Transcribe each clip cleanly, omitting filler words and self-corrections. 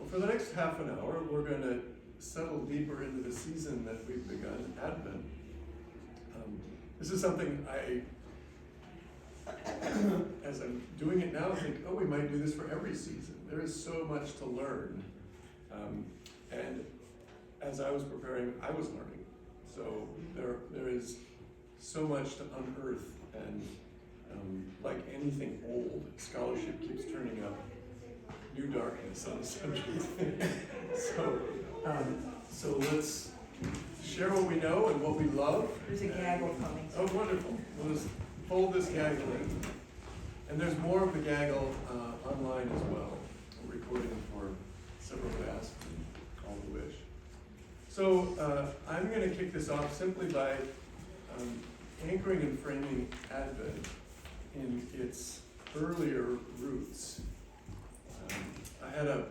for the next half an hour, we're going to settle deeper into the season that we've begun, Advent. This is something as I'm doing it now, I think, oh, we might do this for every season. There is so much to learn. And as I was preparing, I was learning. So there is so much to unearth, and like anything old, scholarship keeps turning up new darkness on the subject. So let's share what we know and what we love. There's a gaggle coming. Oh, wonderful. We'll just fold this gaggle in. And there's more of the gaggle online as well. We're recording for several who asked and all who wish. So I'm going to kick this off simply by anchoring and framing Advent in its earlier roots. I had an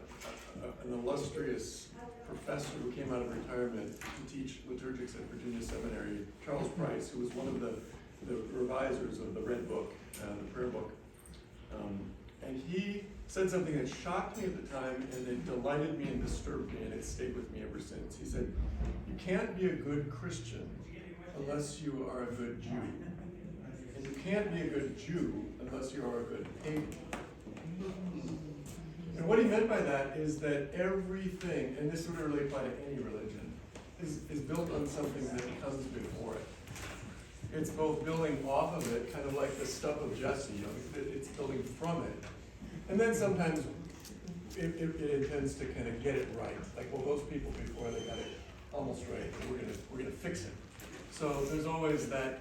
illustrious professor who came out of retirement to teach liturgics at Virginia Seminary, Charles Price, who was one of the revisers of the Red Book, the prayer book. And he said something that shocked me at the time, and it delighted me and disturbed me, and it's stayed with me ever since. He said, "You can't be a good Christian unless you are a good Jew. And you can't be a good Jew unless you are a good pagan." And what he meant by that is that everything, and this would really apply to any religion, is built on something that comes before it. It's both building off of it, kind of like the stuff of Jesse, it's building from it. And then sometimes it intends to kind of get it right. Like, well, those people before, they got it almost right, and we're gonna fix it. So there's always that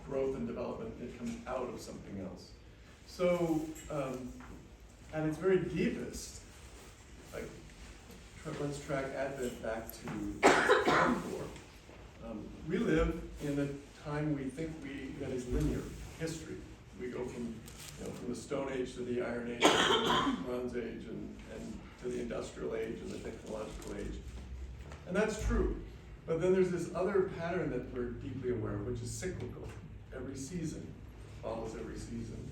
growth and development that comes out of something else. So, at its very deepest, like, let's track Advent back to folklore. We live in a time we think that is linear history. We go from the Stone Age to the Iron Age, to the Bronze Age, and to the Industrial Age and the Technological Age. And that's true. But then there's this other pattern that we're deeply aware of, which is cyclical. Every season follows every season.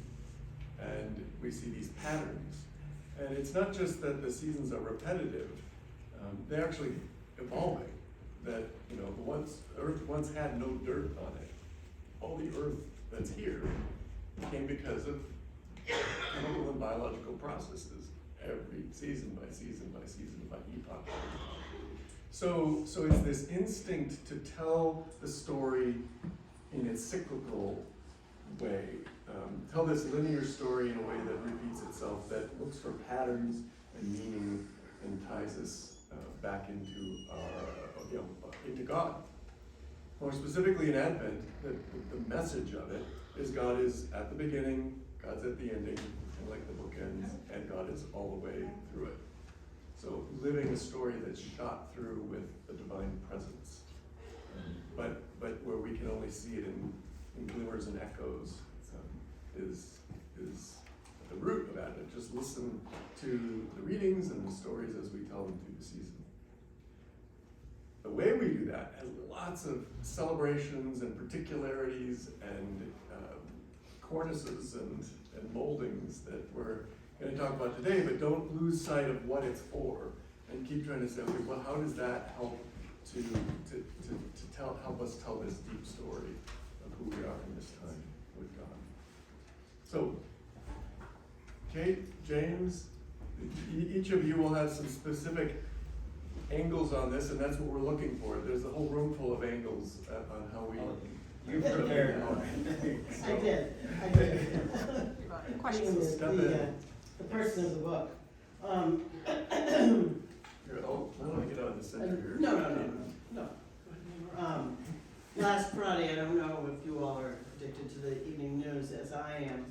And we see these patterns. And it's not just that the seasons are repetitive, they're actually evolving. That, Earth once had no dirt on it. All the Earth that's here came because of chemical and biological processes, every season by season by season by epoch. So it's this instinct to tell the story in its cyclical way, tell this linear story in a way that repeats itself, that looks for patterns and meaning and ties us back into God. More specifically in Advent, the message of it is God is at the beginning, God's at the ending, and like the book ends, and God is all the way through it. So living a story that's shot through with the divine presence, but where we can only see it in glimmers and echoes, is at the root of Advent. Just listen to the readings and the stories as we tell them through the season. The way we do that has lots of celebrations and particularities and cornices and moldings that we're going to talk about today, but don't lose sight of what it's for, and keep trying to say, okay, well, how does that help help us tell this deep story of who we are in this time with God? So, Kate, James, each of you will have some specific angles on this, and that's what we're looking for. There's a whole room full of angles on how we. You prepared. I did. Questions? The person of the book. Here, I want to get out of the center here. No. Last Friday, I don't know if you all are addicted to the evening news as I am.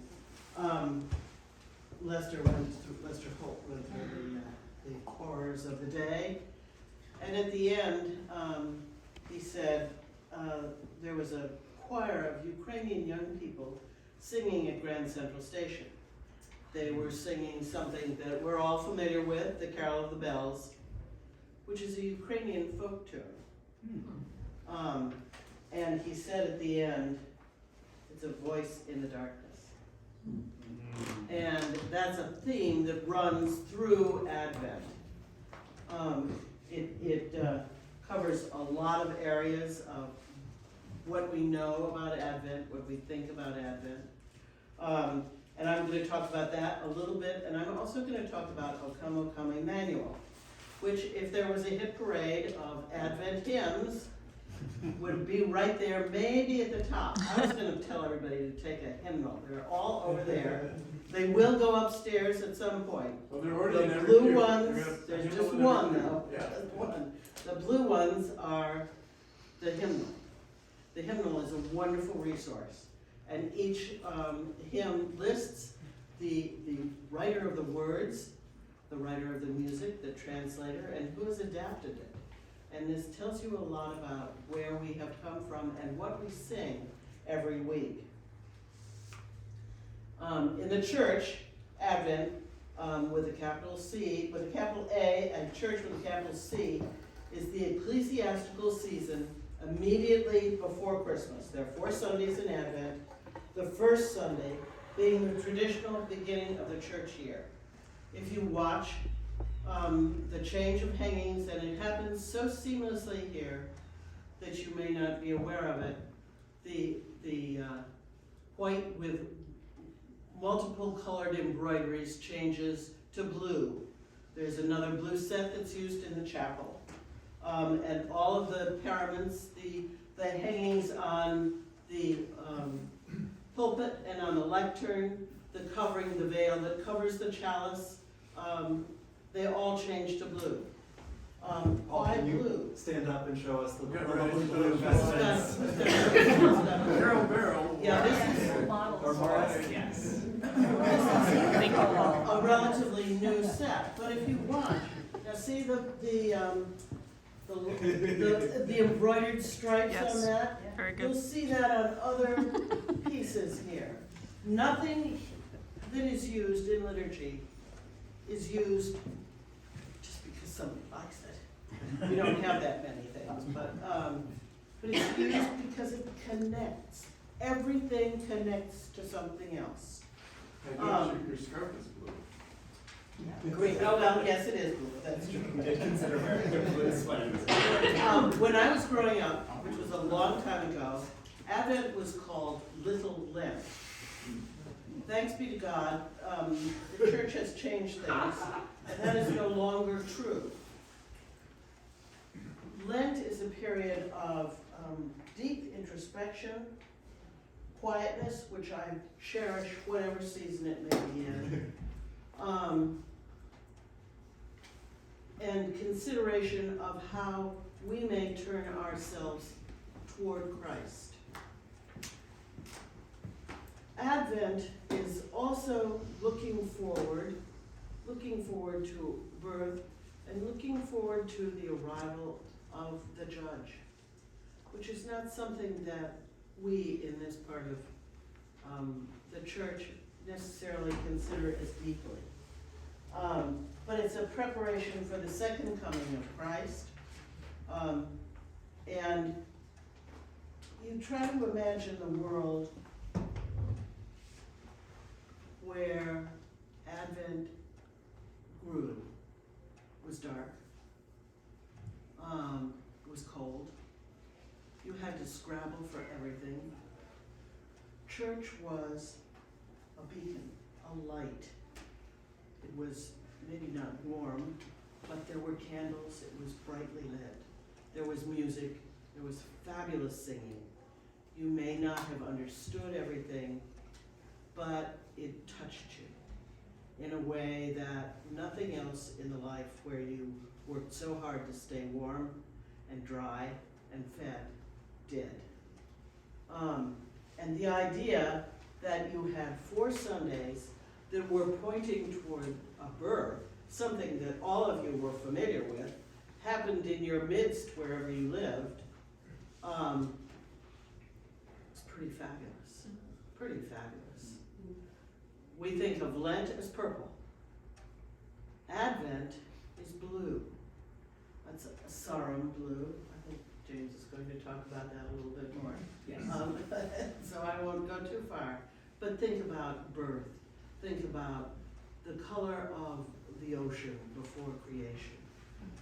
Lester Holt went through the horrors of the day, and at the end, he said there was a choir of Ukrainian young people singing at Grand Central Station. They were singing something that we're all familiar with, the Carol of the Bells, which is a Ukrainian folk tune. And he said at the end, it's a voice in the darkness. And that's a theme that runs through Advent. It covers a lot of areas of what we know about Advent, what we think about Advent. And I'm gonna talk about that a little bit, and I'm also gonna talk about O Come, O Come, Emmanuel, which, if there was a hit parade of Advent hymns, would be right there, maybe at the top. I was gonna tell everybody to take a hymnal, they're all over there. They will go upstairs at some point. Well, they're already in The every blue pew. ones, They're gonna- there's you just know, one they're- though, Yeah. just one. The blue ones are the hymnal. The hymnal is a wonderful resource, and each hymn lists the writer of the words, the writer of the music, the translator, and who has adapted it. And this tells you a lot about where we have come from and what we sing every week. In the church, Advent, with a capital C, with a capital A, and church with a capital C, is the ecclesiastical season immediately before Christmas. There are 4 Sundays in Advent, the first Sunday being the traditional beginning of the church year. If you watch the change of hangings, and it happens so seamlessly here that you may not be aware of it, the white with multiple colored embroideries changes to blue. There's another blue set that's used in the chapel. And all of the paraments, the hangings on the pulpit and on the lectern, the covering, the veil that covers the chalice, they all change to blue. Why Can you blue? stand up and show us the Get lovely ready. blue That's- vestments? Barrel. Yeah, this is Or Models. Morris? Yes. They call a relatively new set, but if you watch, now see the embroidered stripes on Yes. that? Very You'll good. see that on other pieces here. Nothing that is used in liturgy is used just because somebody likes it. We don't have that many things, but it's used because it connects. Everything connects to something else. I noticed your scarf is blue. Green, oh, well, yes, it is blue, that's true. We did consider wearing their blue sweaters. When I was growing up, which was a long time ago, Advent was called Little Lent. Thanks be to God, the church has changed things, and that is no longer true. Lent is a period of deep introspection, quietness, which I cherish whatever season it may be in, and consideration of how we may turn ourselves toward Christ. Advent is also looking forward to birth, and looking forward to the arrival of the judge, which is not something that we in this part of the church necessarily consider as deeply. But it's a preparation for the second coming of Christ. And you try to imagine the world where Advent grew. It was dark, it was cold, you had to scrabble for everything. Church was a beacon, a light. It was maybe not warm, but there were candles, it was brightly lit. There was music, there was fabulous singing. You may not have understood everything, but it touched you in a way that nothing else in the life where you worked so hard to stay warm and dry and fed did. And the idea that you had 4 Sundays that were pointing toward a birth, something that all of you were familiar with, happened in your midst wherever you lived, it's pretty fabulous, pretty fabulous. We think of Lent as purple. Advent is blue. That's a sarum blue. I think James is going to talk about that a little bit more. Yes. So I won't go too far. But think about birth. Think about the color of the ocean before creation.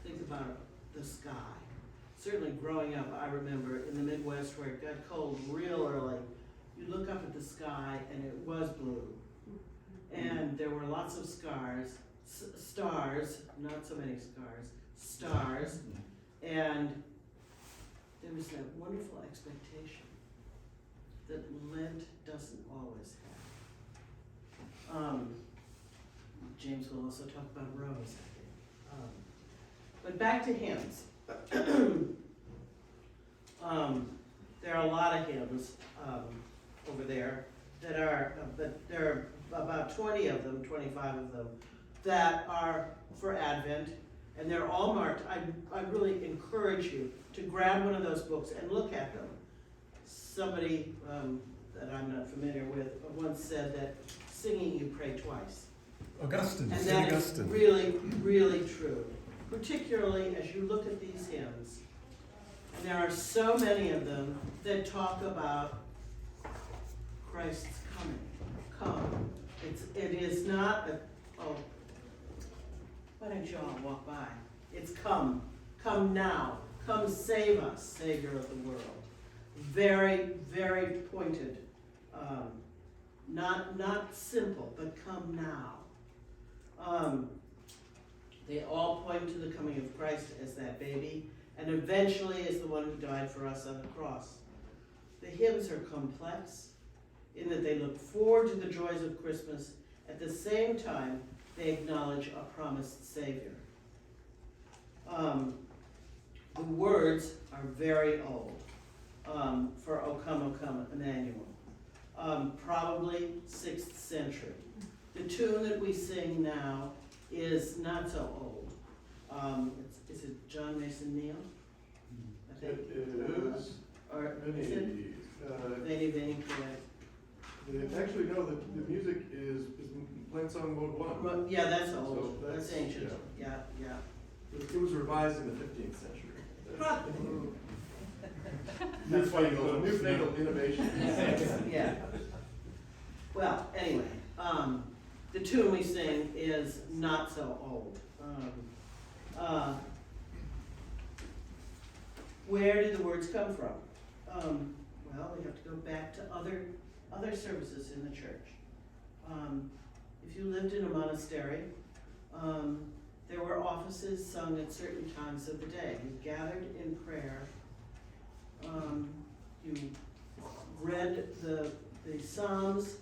think about the sky. Certainly growing up, I remember in the Midwest where it got cold real early, you look up at the sky and it was blue. And there were lots of stars, not so many scars, stars, and there was that wonderful expectation that Lent doesn't always have. James will also talk about rose, I think. But back to hymns. There are a lot of hymns over there that are, but there are about 20 of them, 25 of them, that are for Advent, and they're all marked. I really encourage you to grab one of those books and look at them. Somebody that I'm not familiar with once said that singing you pray twice. Augustine, And St. that is Augustine. really, really true, particularly as you look at these hymns. And there are so many of them that talk about Christ's coming. Come. It is not why don't you all walk by? It's come. Come now. Come save us, Savior of the world. Very, very pointed. Not simple, but come now. They all point to the coming of Christ as that baby, and eventually as the one who died for us on the cross. The hymns are complex in that they look forward to the joys of Christmas. At the same time, they acknowledge a promised Savior. The words are very old for O Come, Emmanuel. Probably 6th century. The tune that we sing now is not so old. Is it John Mason Neal? I think. It is. Or is it? Veni, Veni, Create. Actually, no, the music is Plain Song Mode 1. Yeah, that's old. So That's ancient. Yeah. It was revised in the 15th century. Probably. Newfangled innovation. Yeah. Well, anyway, the tune we sing is not so old. Where did the words come from? Well, we have to go back to other services in the church. If you lived in a monastery, there were offices sung at certain times of the day. You gathered in prayer. You read the Psalms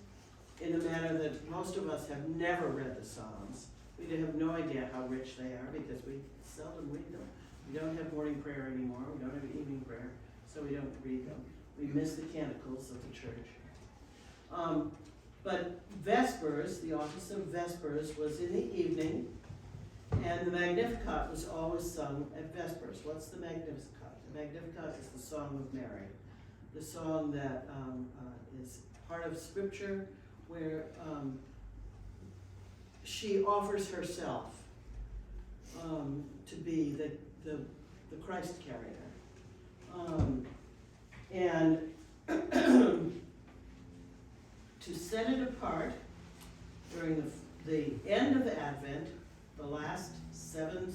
in a manner that most of us have never read the Psalms. We have no idea how rich they are because we seldom read them. We don't have morning prayer anymore. We don't have evening prayer, so we don't read them. We miss the canticles of the church. But Vespers, the office of Vespers, was in the evening, and the Magnificat was always sung at Vespers. What's the Magnificat? The Magnificat is the Song of Mary, the song that is part of Scripture, where she offers herself to be the Christ carrier. And to set it apart during the end of Advent, the last 7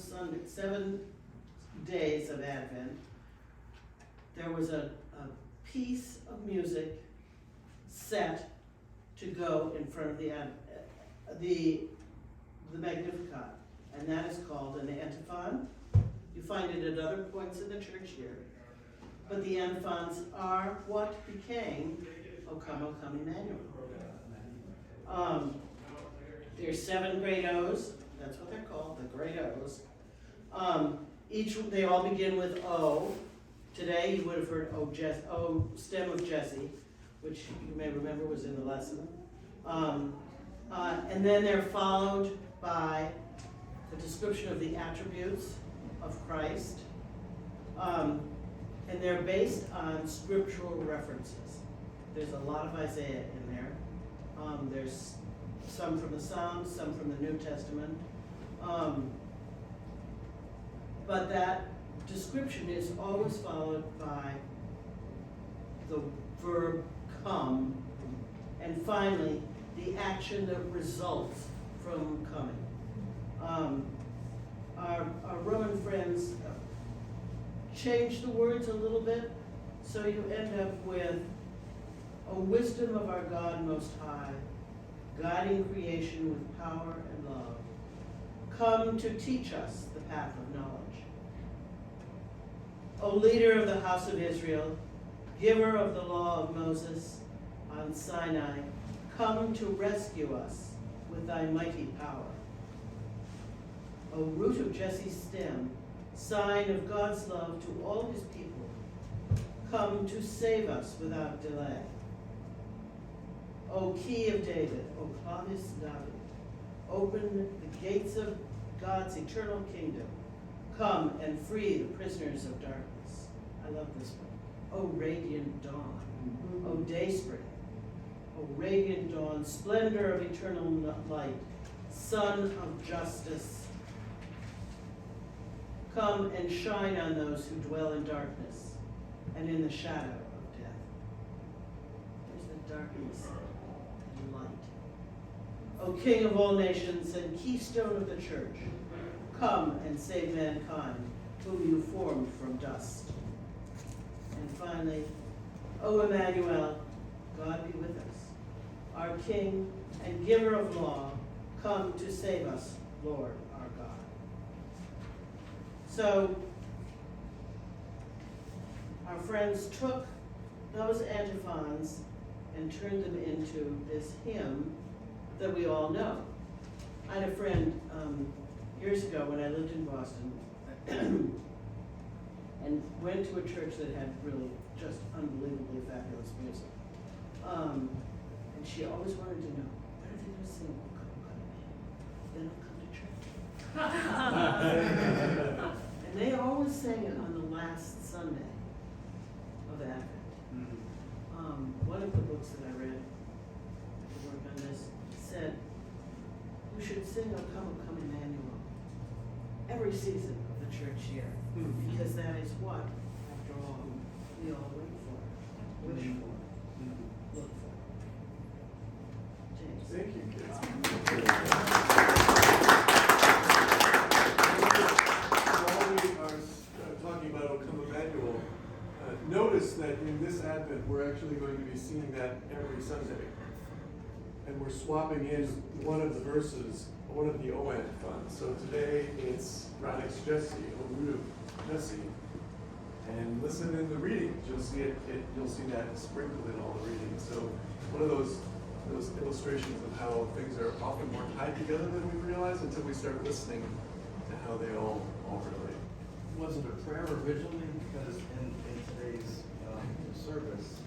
days of Advent, there was a piece of music set to go in front of the Magnificat, and that is called an antiphon. You find it at other points in the church here, but the antiphons are what became O Come, Emmanuel. There's 7 great O's. That's what they're called, the great O's. They all begin with O. Today you would have heard O, stem of Jesse, which you may remember was in the lesson. And then they're followed by the description of the attributes of Christ. And they're based on scriptural references. There's a lot of Isaiah in there. There's some from the Psalms, some from the New Testament. But that description is always followed by the verb come, and finally, the action that results from coming. our Roman friends changed the words a little bit, so you end up with, O wisdom of our God Most High, guiding creation with power and love, come to teach us the path of knowledge. O leader of the house of Israel, giver of the law of Moses on Sinai, come to rescue us with thy mighty power. O root of Jesse's stem, sign of God's love to all his people, come to save us without delay. O key of David, O clavis David, open the gates of God's eternal kingdom. Come and free the prisoners of darkness. I love this one. O radiant dawn, O dayspring, O radiant dawn, splendor of eternal light, sun of justice. Come and shine on those who dwell in darkness and in the shadow of death. There's the darkness and light. O King of all nations and keystone of the church, come and save mankind, whom you formed from dust. And finally, O Emmanuel, God be with us, our King and giver of law, come to save us, Lord our God. So, our friends took those antiphons and turned them into this hymn that we all know. I had a friend years ago when I lived in Boston and went to a church that had really just unbelievably fabulous music. And she always wanted to know, what are they going to sing? They don't come to church. And they always sang it on the last Sunday of Advent. One of the books that I read to work on this said, you should sing O Come, O Come Emmanuel every season of the church year, because that is what, after all, we all wait for, wish for, look for. James. Thank you, kids. While we are talking about O Come Emmanuel, notice that in this Advent, we're actually going to be singing that every Sunday. And we're swapping in one of the verses, one of the O antiphons. So today it's Radix Jesse, O root of Jesse. And listen in the readings, you'll see you'll see that sprinkled in all the readings. So one of those illustrations of how things are often more tied together than we realize until we start listening to how they all relate. Was it a prayer originally? Because in today's service,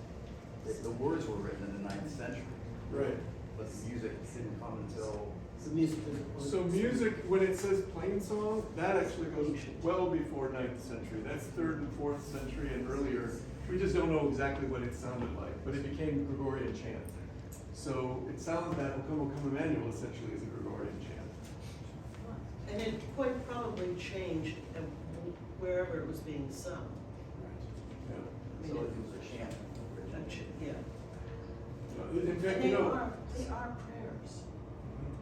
the words were written in the 9th century. Right. But the music didn't come until. The music is. So music, when it says plain song, that actually goes well before 9th century. That's 3rd and 4th century and earlier. We just don't know exactly what it sounded like, but it became Gregorian chant. So it sounds that O Come Emmanuel essentially is a Gregorian chant. And it quite probably changed wherever it was being sung. Yeah. So it was a chant. Yeah. In fact, And they are prayers.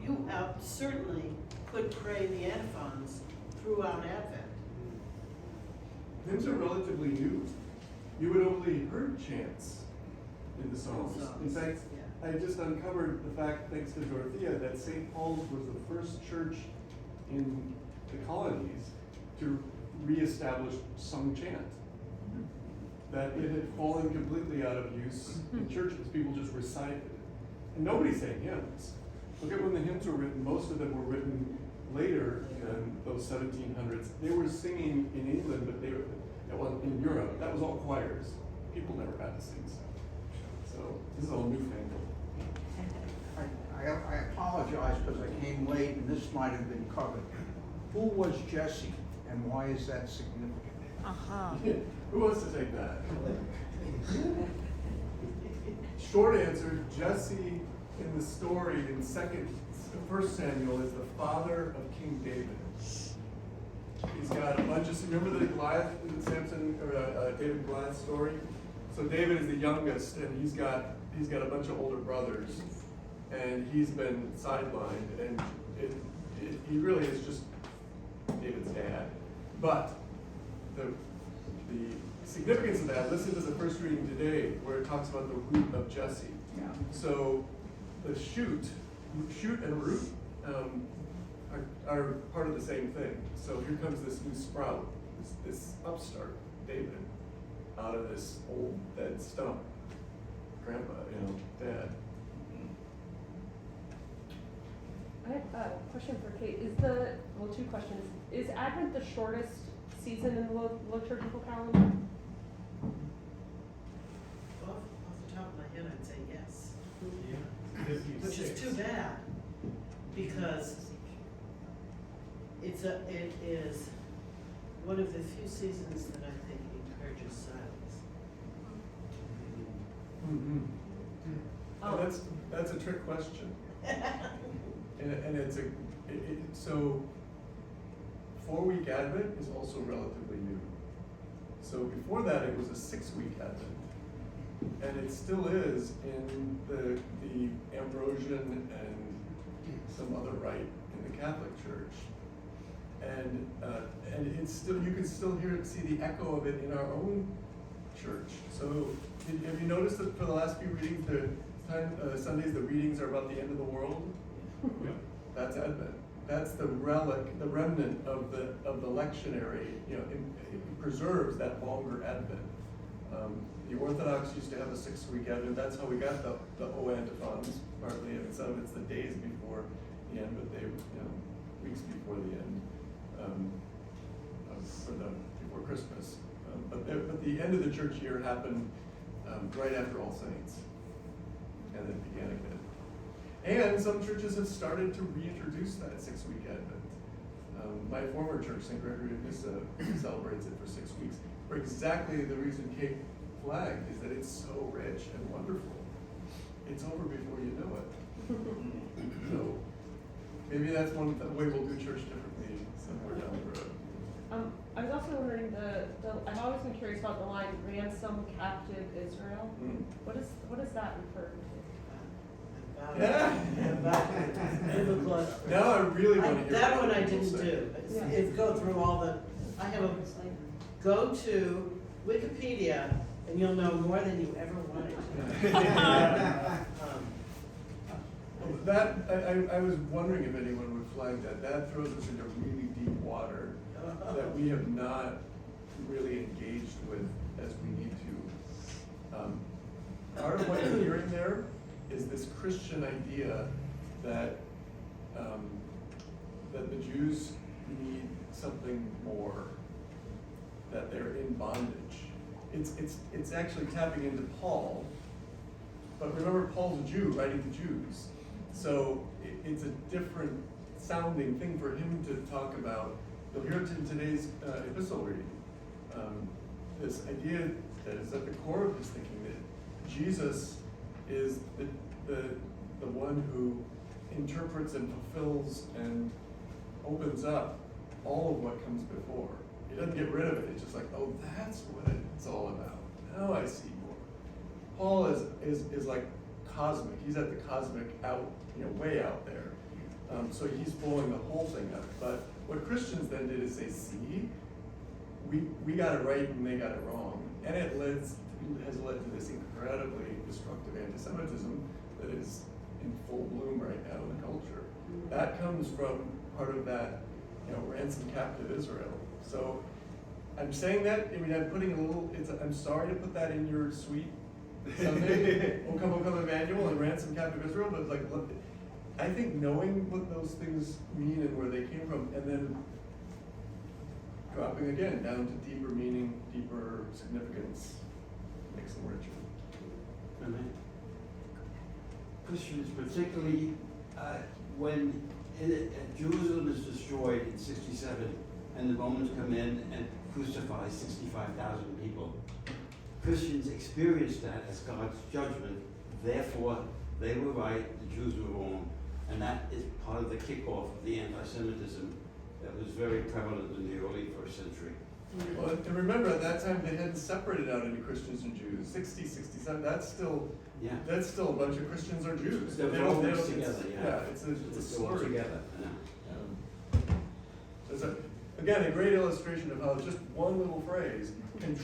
You certainly could pray the antiphons throughout Advent. hymns are relatively new. You would only heard chants in the Psalms. In fact, Yeah. I just uncovered the fact, thanks to Dorothea, that St. Paul's was the first church in the colonies to reestablish sung chant. That it had fallen completely out of use in churches. People just recited it. And nobody sang hymns. Look at when the hymns were written, most of them were written later in those 1700s. They were singing in England, but they were, in Europe, that was all choirs. People never had to sing stuff. So this is all newfangled. I apologize because I came late and this might have been covered. Who was Jesse and why is that significant? Who wants to take that? Short answer, Jesse in the story in 1 Samuel is the father of King David. He's got a bunch of, remember the Goliath, Samson, or David and Goliath story? So David is the youngest and he's got a bunch of older brothers and he's been sidelined and he really is just David's dad. But the significance of that, listen to the first reading today where it talks about the root of Jesse. Yeah. So the shoot and root are part of the same thing. So here comes this new sprout, this upstart, David, out of this old dead stump. Grandpa, dad. I have a question for Kate. Two questions. Is Advent the shortest season in the liturgical calendar? Off the top of my head, I'd say yes, Yeah. which is too bad, because it is one of the few seasons that I think encourages silence. Mm-hmm. Oh. That's a trick question. And it's so 4-week Advent is also relatively new. So before that, it was a 6-week Advent, and it still is in the Ambrosian and some other rite in the Catholic Church, and it's still, you can still see the echo of it in our own church. So have you noticed that for the last few readings, Sundays the readings are about the end of the world? Yeah. That's Advent. That's the relic, the remnant of the lectionary. It preserves that longer Advent. The Orthodox used to have a 6-week Advent. That's how we got the O antiphons, partly. And some of it's the days before the end, but they, weeks before the end, before Christmas. But the end of the church year happened right after All Saints, and then began again. And some churches have started to reintroduce that 6-week Advent. My former church, St. Gregory of Nyssa, celebrates it for 6 weeks for exactly the reason Kate flagged, is that it's so rich and wonderful. It's over before you know it. So maybe that's one way we'll do church differently somewhere down the road. I was also wondering I've always been curious about the line "ransom captive Israel." Mm. What does that refer to? Biblical. Now I really want to hear That what one I people didn't say. do. Yeah. It's go through all the, I have a, go to Wikipedia and you'll know more than you ever wanted to. Well, that, I was wondering if anyone would flag that. That throws us into really deep water that we have not really engaged with as we need to. Part of what you're hearing there is this Christian idea that that the Jews need something more, that they're in bondage. It's actually tapping into Paul, but remember Paul's a Jew writing to Jews, so it's a different sounding thing for him to talk about. You'll hear it in today's epistle reading. This idea that is at the core of his thinking, that Jesus is the one who interprets and fulfills and opens up all of what comes before. He doesn't get rid of it. It's just like, oh, that's what it's all about. Now I see more. Paul is like cosmic. He's at the cosmic out, way out there. So he's blowing the whole thing up. But what Christians then did is say, see, we got it right and they got it wrong. And it has led to this incredibly destructive anti-Semitism that is in full bloom right now in the culture. That comes from part of that, ransom captive Israel. So I'm saying that, I'm putting a little, I'm sorry to put that in your sweet Sunday, O come, Emmanuel, and ransom captive Israel, but look, I think knowing what those things mean and where they came from, and then dropping again down to deeper meaning, deeper significance, makes them richer. Amen. Christians, particularly when Jerusalem is destroyed in 67 and the Romans come in and crucify 65,000 people, Christians experience that as God's judgment. Therefore, they were right, the Jews were wrong. And that is part of the kickoff of the anti-Semitism that was very prevalent in the early first century. Well, and remember, at that time, they hadn't separated out into Christians and Jews. 60, 67, that's still a bunch of Christians or Jews. They're They all don't- mixed it's- together, Yeah, it's a It's all slurry. together. Yeah. There's again, a great illustration of how just one little phrase can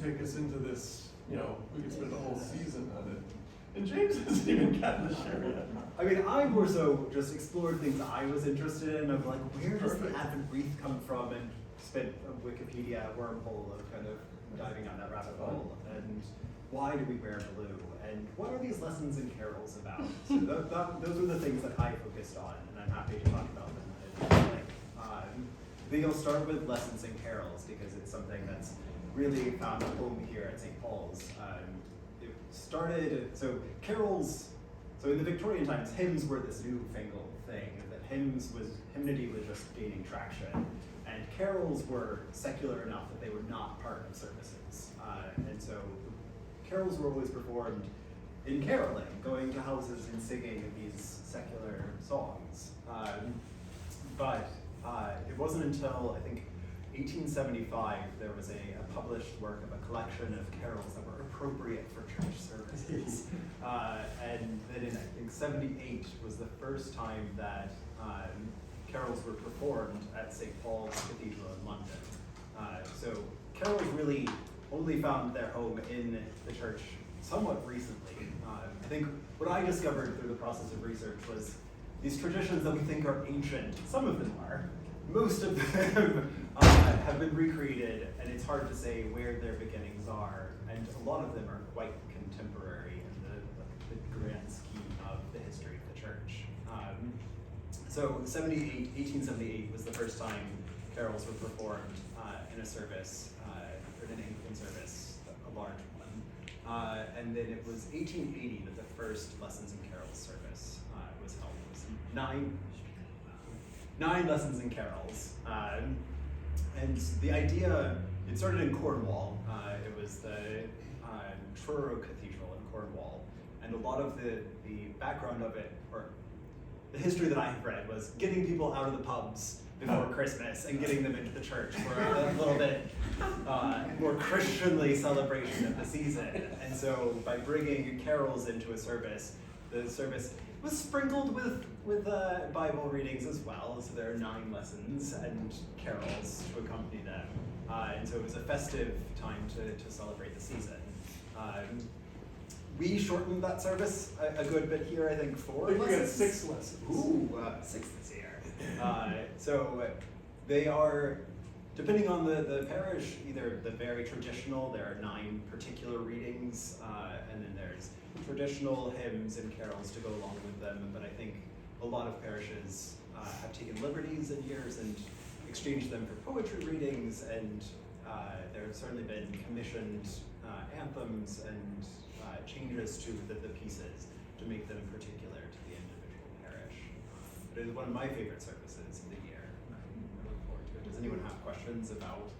take us into this, you know, we could spend a whole season on it. And James hasn't even gotten to share yet. I mean, I more so just explored things I was interested in, of like, where does the Perfect. Advent wreath come from, and spent a Wikipedia wormhole of kind of diving down that rabbit hole, and why do we wear blue, and what are these lessons and carols about? So those are the things that I focused on, and I'm happy to talk about them. I think I'll start with lessons and carols, because it's something that's really found a home here at St. Paul's. It started, so carols, so in the Victorian times, hymns were this newfangled thing, that hymnody was just gaining traction, and carols were secular enough that they were not part of services. And so carols were always performed in caroling, going to houses and singing these secular songs. But it wasn't until, I think, 1875, there was a published work of a collection of carols that were appropriate for church services. And then in, I think, 78 was the first time that carols were performed at St. Paul's Cathedral in London. So carols really only found their home in the church somewhat recently. I think what I discovered through the process of research was these traditions that we think are ancient, some of them are, most of them have been recreated, and it's hard to say where their beginnings are, and a lot of them are quite contemporary in the grand scheme of the history of the church. So 1878 was the first time carols were performed in a service, or in an Anglican service, a large one. And then it was 1880 that the first Lessons and Carols service was held. It was nine lessons and carols. And the idea, it started in Cornwall. It was the Truro Cathedral in Cornwall. And a lot of the background of it, or the history that I have read, was getting people out of the pubs before Christmas and getting them into the church for a little bit more Christianly celebration of the season. And so by bringing carols into a service, the service was sprinkled with Bible readings as well. So there are 9 lessons and carols to accompany them. And so it was a festive time to celebrate the season. We shortened that service a good bit here, I think 4 I think we got lessons. 6 lessons. Ooh, 6 this year. So they are, depending on the parish, either the very traditional, there are 9 particular readings, and then there's traditional hymns and carols to go along with them. But I think a lot of parishes have taken liberties in years and exchanged them for poetry readings, and there have certainly been commissioned anthems and changes to the pieces to make them particular to the individual parish. But it is one of my favorite services of the year. I look forward to it. Does anyone have questions about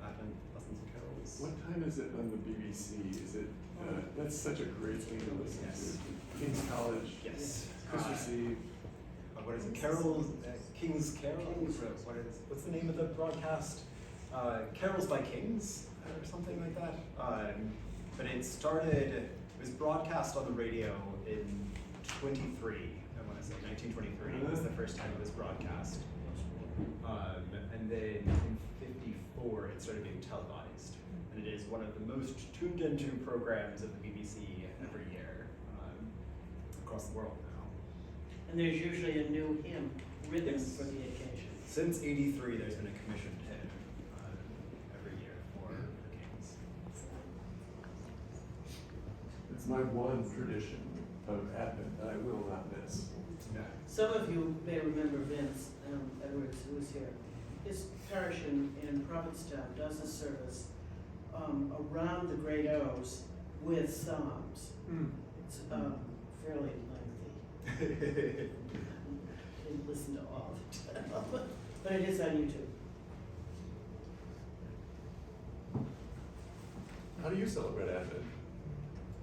Advent Lessons and Carols? What time is it on the BBC? Is it, that's such a great thing to listen Yes. to. King's College. Yes. Christmas Eve. What is it? Carols, King's Carols? What's the name of the broadcast? Carols by Kings or something like that. But it was broadcast on the radio in 1923, I want to say 1923 was the first time it was broadcast. And then in 1954 it started being televised. And it is one of the most tuned into programs of the BBC every year across the world now. And there's usually a new hymn written Yes. for the occasion. Since '83, there's been a commissioned hymn every year for Kings. It's my one tradition of Advent that I will not miss. Yeah. Some of you may remember Vince Edwards, who was here. His parish in Provincetown does a service around the Great O's with psalms. It's fairly lengthy. Didn't listen to all of it, but it is on YouTube. How do you celebrate Advent?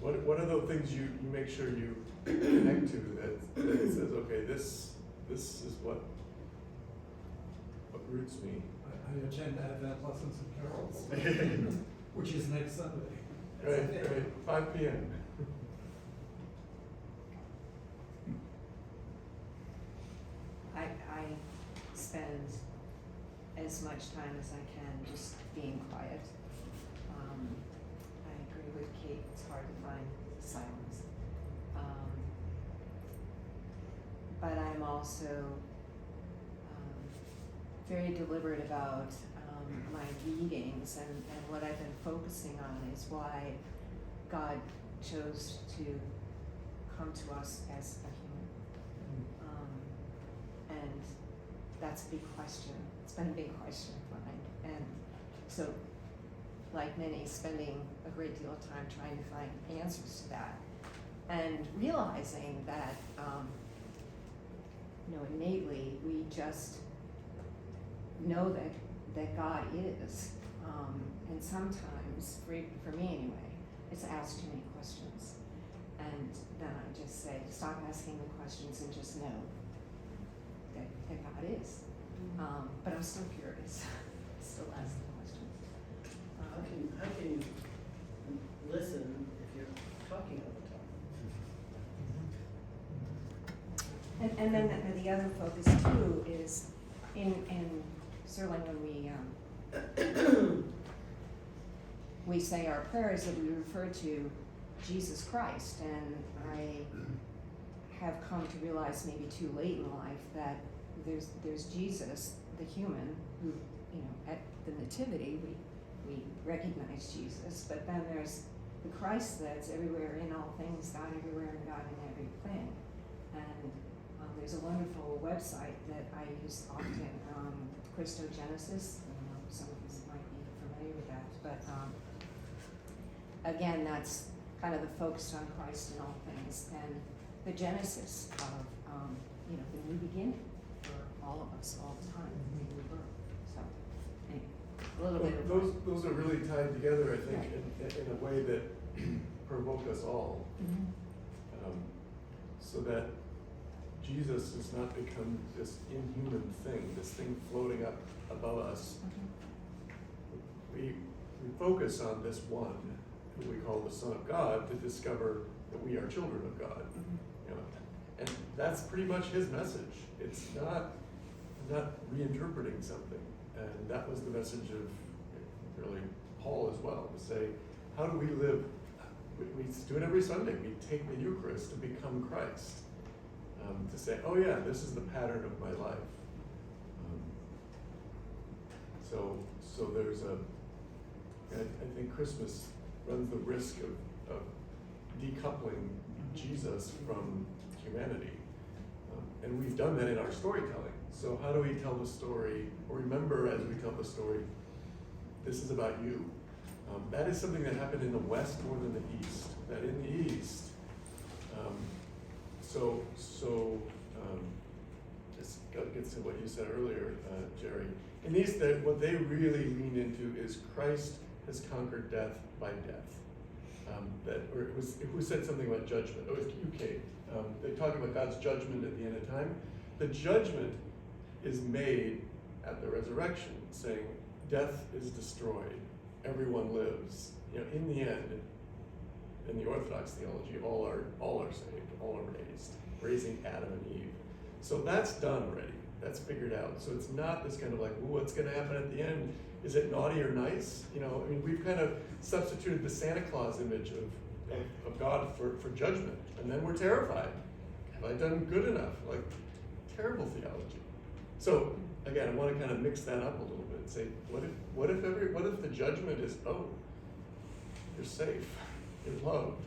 What are the things you make sure you connect to that says, okay, this is what roots me? I attend Advent Lessons and Carols, which is next Sunday. Right, 5 p.m. I spend as much time as I can just being quiet. I agree with Kate, it's hard to find silence. But I'm also very deliberate about my readings, and what I've been focusing on is why God chose to come to us as a human. And that's a big question. It's been a big question of mine. And so, like many, spending a great deal of time trying to find answers to that. And realizing that, innately, we just know that God is. And sometimes, for me anyway, it's asked too many questions. And then I just say, stop asking the questions and just know that God is. But I'm still curious. Still ask the questions. How can you listen if you're talking all the time? And then the other focus too is in certainly when we say our prayers, that we refer to Jesus Christ, and I have come to realize maybe too late in life that there's Jesus, the human, who, at the Nativity we recognize Jesus, but then there's the Christ that's everywhere in all things, God everywhere and God in everything. And there's a wonderful website that I use often, Christogenesis. Some of you might be familiar with that, but again, that's kind of the focus on Christ in all things, and the genesis of the new beginning for all of us all the time, the new birth. So anyway, a little bit of Those are really tied together, I think, in a way that provoke us all. So that Jesus does not become this inhuman thing, this thing floating up above us. We focus on this one, who we call the Son of God, to discover that we are children of God. And that's pretty much his message. It's not reinterpreting something. And that was the message of really Paul as well, to say, how do we live? We do it every Sunday. We take the Eucharist to become Christ. To say, oh yeah, this is the pattern of my life. So there's I think Christmas runs the risk of decoupling Jesus from humanity. And we've done that in our storytelling. So how do we tell the story, or remember as we tell the story, this is about you? That is something that happened in the West more than the East. That in the East, this gets to what you said earlier, Jerry. In the East, what they really lean into is Christ has conquered death by death. Who said something about judgment? Oh, it was you, Kate. They talk about God's judgment at the end of time. The judgment is made at the resurrection, saying death is destroyed, everyone lives. In the end, in the Orthodox theology, all are saved, all are raised, raising Adam and Eve. So that's done already. That's figured out. So it's not this kind of like, well, what's going to happen at the end? Is it naughty or nice? We've kind of substituted the Santa Claus image of God for judgment, and then we're terrified. Have I done good enough? Like, terrible theology. So again, I want to kind of mix that up a little bit and say, what if the judgment is, oh, you're safe, you're loved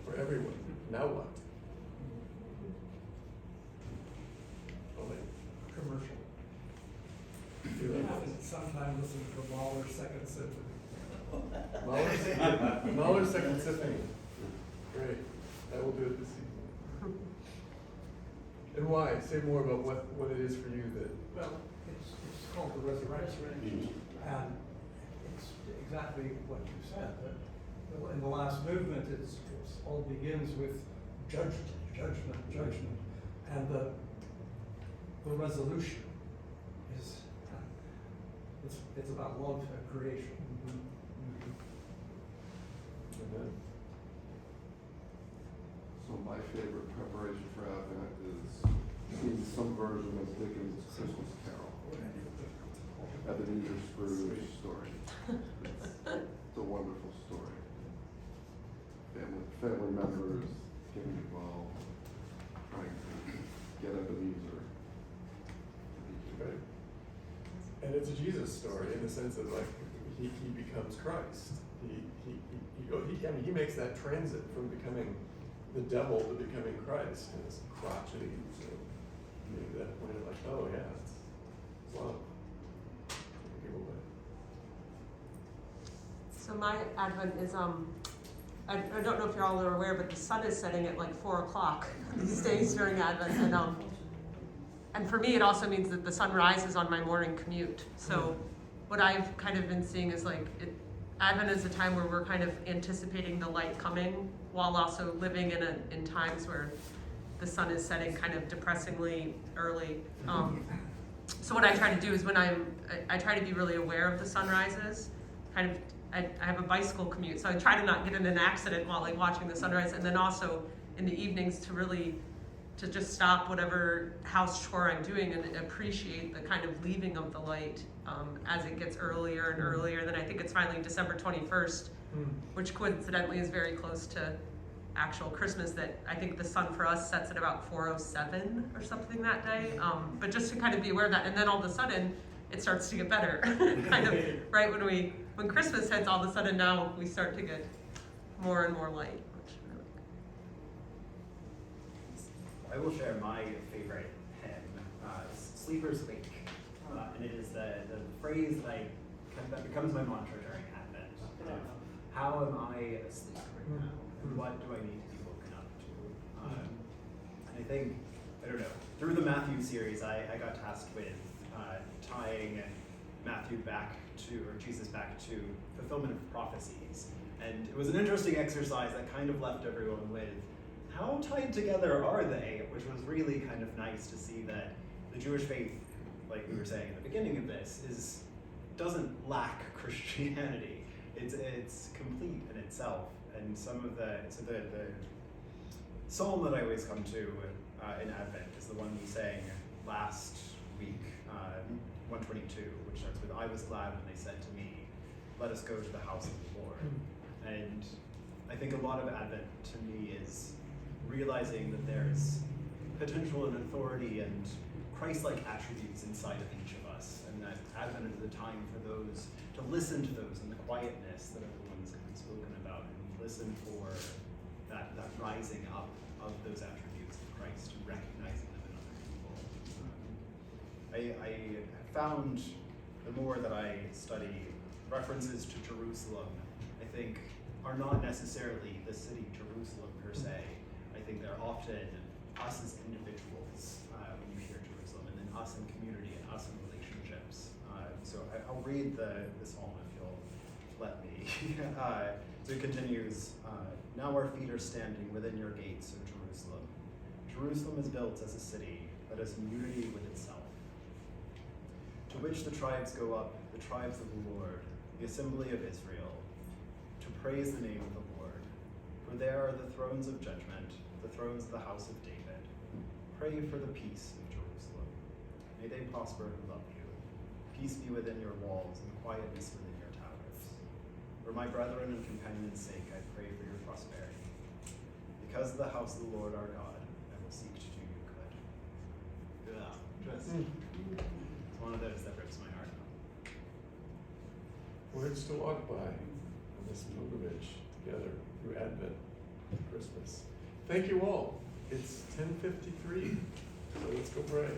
for everyone. Now what? Oh, wait. Commercial. Do that. Sometime listen to Mahler's Second Symphony. Mahler's Second Symphony. Great. I will do it this evening. And why? Say more about what it is for you that. Well, it's called the Resurrection. And it's exactly what you said. That in the last movement, it's all begins with judgment. And the resolution is, it's about love and creation. Amen. So my favorite preparation for Advent is seeing some version of Dickens' Christmas Carol. Ebenezer Scrooge story. It's a wonderful story. Family members getting involved, trying to get Ebenezer. Right. And it's a Jesus story in the sense that like he becomes Christ. I mean, he makes that transit from becoming the devil to becoming Christ, and it's crotchety. So maybe that point of like, oh yeah, it's love. Give away. So my Advent is, I don't know if you're all are aware, but the sun is setting at like 4 o'clock these days during Advent, and for me, it also means that the sun rises on my morning commute. So what I've kind of been seeing is like, Advent is a time where we're kind of anticipating the light coming, while also living in times where the sun is setting kind of depressingly early. So what I try to do is when I try to be really aware of the sunrises. Kind of, I have a bicycle commute, so I try to not get in an accident while like watching the sunrise, and then also in the evenings to just stop whatever house chore I'm doing and appreciate the kind of leaving of the light as it gets earlier and earlier. And then I think it's finally December 21st, which coincidentally is very close to actual Christmas, that I think the sun for us sets at about 4:07 or something that day. But just to kind of be aware of that, and then all of a sudden it starts to get better. Kind of right when Christmas hits, all of a sudden now we start to get more and more light. I will share my favorite hymn, Sleepers Wake. And it is the phrase that becomes my mantra during Advent. How am I asleep right now? And what do I need to be woken up to? And I think, I don't know, through the Matthew series, I got tasked with tying Matthew back to, or Jesus back to, fulfillment of prophecies. And it was an interesting exercise that kind of left everyone with, how tied together are they? Which was really kind of nice to see that the Jewish faith, like we were saying at the beginning of this, doesn't lack Christianity. It's complete in itself. And the psalm that I always come to in Advent is the one we sang last week, 122, which starts with, I was glad when they said to me, let us go to the house of the Lord. And I think a lot of Advent to me is realizing that there's potential and authority and Christ-like attributes inside of each of us, and that Advent is the time for those, to listen to those in the quietness that everyone's kind of spoken about, and listen for that rising up of those attributes of Christ and recognizing them in other people. I found the more that I study references to Jerusalem, I think are not necessarily the city Jerusalem per se. I think they're often us as individuals when you hear Jerusalem, and then us in community and us in relationships. So I'll read the psalm if you'll let me. So it continues, now our feet are standing within your gates, O Jerusalem. Jerusalem is built as a city that is in unity with itself, to which the tribes go up, the tribes of the Lord, the assembly of Israel, to praise the name of the Lord. For there are the thrones of judgment, the thrones of the house of David. Pray for the peace of Jerusalem. May they prosper who love you. Peace be within your walls and quietness within your towers. For my brethren and companions' sake, I pray for your prosperity. Because of the house of the Lord our God, I will seek to do you good. It's one of those that rips my heart out. Words to walk by on this pilgrimage together through Advent and Christmas. Thank you all. It's 10:53, so let's go pray.